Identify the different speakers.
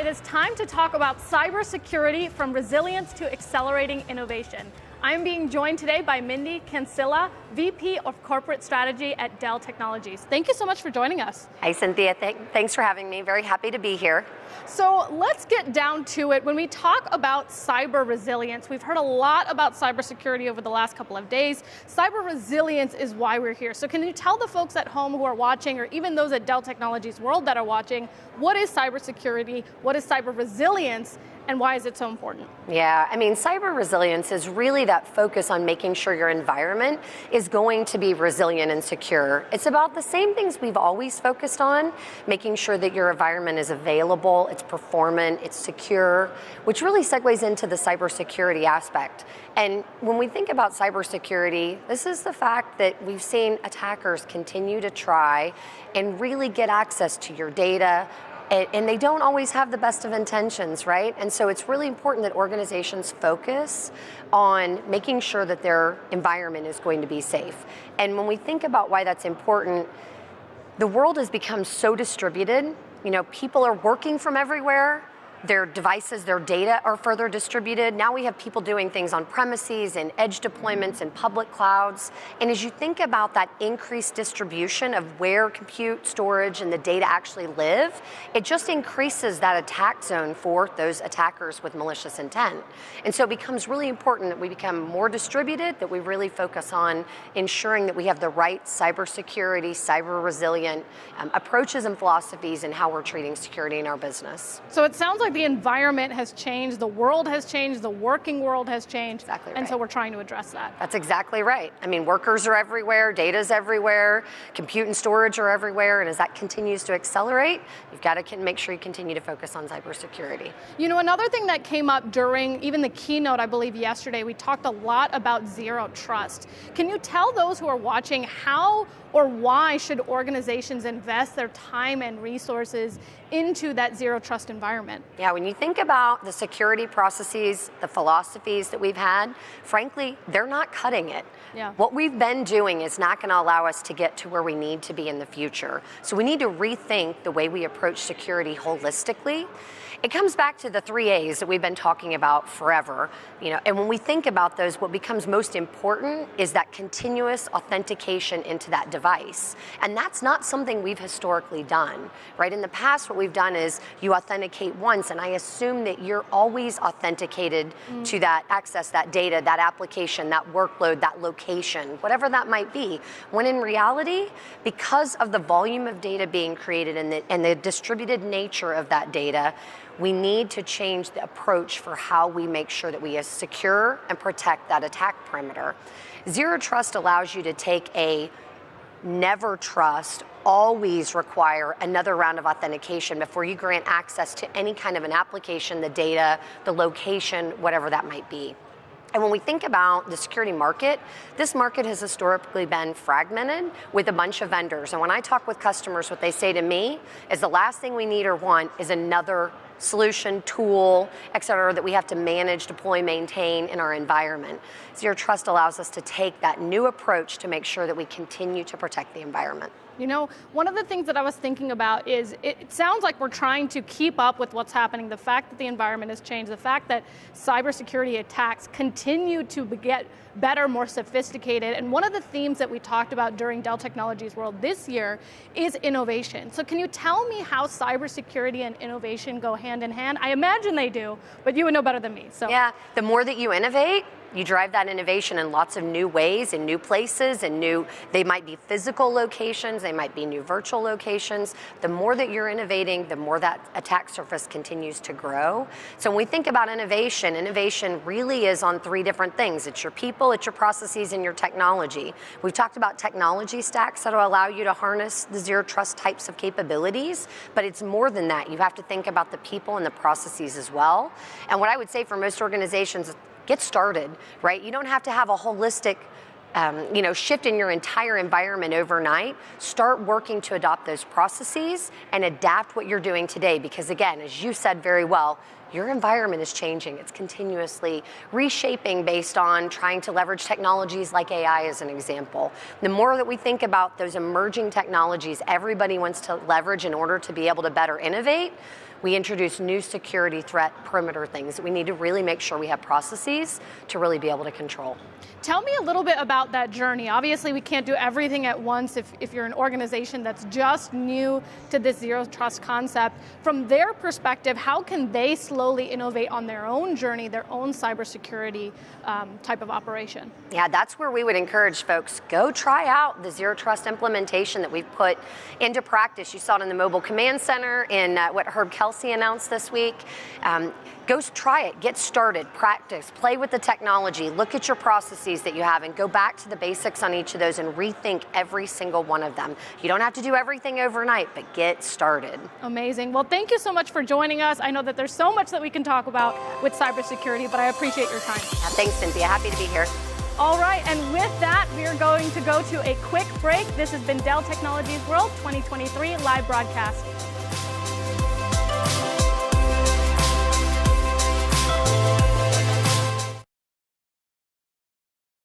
Speaker 1: it is time to talk about cybersecurity, from resilience to accelerating innovation. I'm being joined today by Mindy Cancilla, VP of Corporate Strategy at Dell Technologies. Thank you so much for joining us.
Speaker 2: Hi, Cynthia. Thanks for having me. Very happy to be here.
Speaker 1: So let's get down to it. When we talk about cyber resilience, we've heard a lot about cybersecurity over the last couple of days. Cyber resilience is why we're here. So can you tell the folks at home who are watching, or even those at Dell Technologies World that are watching, what is cybersecurity, what is cyber resilience, and why is it so important?
Speaker 2: Yeah, I mean, cyber resilience is really that focus on making sure your environment is going to be resilient and secure. It's about the same things we've always focused on, making sure that your environment is available, it's performant, it's secure, which really segues into the cybersecurity aspect. And when we think about cybersecurity, this is the fact that we've seen attackers continue to try and really get access to your data, and they don't always have the best of intentions, right? And so it's really important that organizations focus on making sure that their environment is going to be safe. And when we think about why that's important, the world has become so distributed. You know, people are working from everywhere. Their devices, their data are further distributed. Now we have people doing things on premises and edge deployments and public clouds. And as you think about that increased distribution of where compute, storage, and the data actually live, it just increases that attack zone for those attackers with malicious intent. And so it becomes really important that we become more distributed, that we really focus on ensuring that we have the right cybersecurity, cyber resilient approaches and philosophies in how we're treating security in our business.
Speaker 1: So it sounds like the environment has changed, the world has changed, the working world has changed.
Speaker 2: Exactly right.
Speaker 1: And so we're trying to address that.
Speaker 2: That's exactly right. I mean, workers are everywhere, data's everywhere, compute and storage are everywhere, and as that continues to accelerate, you've got to make sure you continue to focus on cybersecurity.
Speaker 1: You know, another thing that came up during even the keynote, I believe yesterday, we talked a lot about zero trust. Can you tell those who are watching how or why should organizations invest their time and resources into that zero trust environment?
Speaker 2: Yeah, when you think about the security processes, the philosophies that we've had, frankly, they're not cutting it.
Speaker 1: Yeah.
Speaker 2: What we've been doing is not going to allow us to get to where we need to be in the future. So we need to rethink the way we approach security holistically. It comes back to the 3 A's that we've been talking about forever, you know, and when we think about those, what becomes most important is that continuous authentication into that device. And that's not something we've historically done, right? In the past, what we've done is you authenticate once, and I assume that you're always authenticated to that access, that data, that application, that workload, that location, whatever that might be. When in reality, because of the volume of data being created and the distributed nature of that data, we need to change the approach for how we make sure that we secure and protect that attack perimeter. Zero trust allows you to take a never trust, always require another round of authentication before you grant access to any kind of an application, the data, the location, whatever that might be. And when we think about the security market, this market has historically been fragmented with a bunch of vendors. And when I talk with customers, what they say to me is the last thing we need or want is another solution, tool, et cetera, that we have to manage, deploy, maintain in our environment. Zero Trust allows us to take that new approach to make sure that we continue to protect the environment.
Speaker 1: You know, one of the things that I was thinking about is it sounds like we're trying to keep up with what's happening. The fact that the environment has changed, the fact that cybersecurity attacks continue to get better, more sophisticated. And one of the themes that we talked about during Dell Technologies World this year is innovation. So can you tell me how cybersecurity and innovation go hand in hand? I imagine they do, but you would know better than me. So
Speaker 2: yeah, the more that you innovate, you drive that innovation in lots of new ways, in new places, and they might be physical locations, they might be new virtual locations. The more that you're innovating, the more that attack surface continues to grow. So when we think about innovation, innovation really is on 3 different things. It's your people, it's your processes, and your technology. We've talked about technology stacks that will allow you to harness the zero trust types of capabilities, but it's more than that. You have to think about the people and the processes as well. And what I would say for most organizations, get started, right? You don't have to have a holistic shift in your entire environment overnight. Start working to adopt those processes and adapt what you're doing today, because again, as you said very well, your environment is changing. It's continuously reshaping based on trying to leverage technologies like AI as an example. The more that we think about those emerging technologies everybody wants to leverage in order to be able to better innovate, We introduced new security threat perimeter things that we need to really make sure we have processes to really be able to control.
Speaker 1: Tell me a little bit about that journey. Obviously, we can't do everything at once if you're an organization that's just new to this zero trust concept. From their perspective, how can they slowly innovate on their own journey, their own cybersecurity type of operation?
Speaker 2: Yeah, that's where we would encourage folks, go try out the zero trust implementation that we've put into practice. You saw it in the mobile command center in what Herb Kelsey announced this week. Go try it, get started, practice, play with the technology, look at your processes that you have, and go back to the basics on each of those and rethink every single one of them. You don't have to do everything overnight, but get started.
Speaker 1: Amazing. Well, thank you so much for joining us. I know that there's so much that we can talk about with cybersecurity, but I appreciate your time.
Speaker 2: Yeah, thanks, Cynthia. Happy to be here.
Speaker 1: All right, and with that, we are going to go to a quick break. This has been Dell Technologies World 2023 live broadcast.